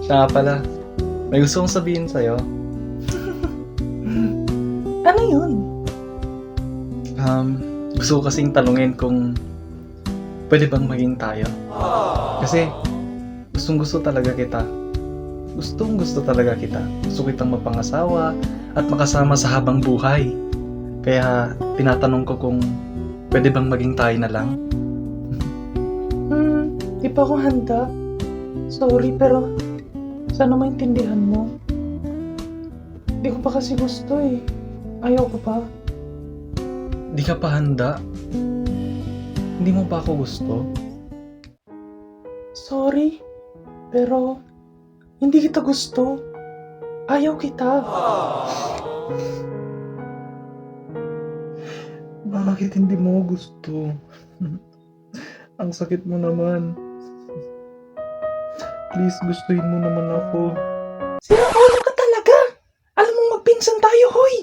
Siya nga pala. May gusto kong sabihin sa'yo. Ano yun? Gusto ko kasing tanungin kung pwede bang maging tayo. Kasi gustong-gusto talaga kita. Gustong-gusto talaga kita. Gusto kitang mapangasawa at makasama sa habang buhay. Kaya tinatanong ko kung pwede bang maging tayo na lang. Di pa ako handa. Sorry, pero sana maintindihan mo. Di ko pa kasi gusto eh. Ayaw ko pa. Di ka pa handa? Hindi mo pa ako gusto? Sorry, pero hindi kita gusto. Ayaw kita. Bakit hindi mo gusto? Ang sakit mo naman. Please, gustuhin mo naman ako. Sira ulo ka talaga. Alam mong magpinsan tayo, hoy.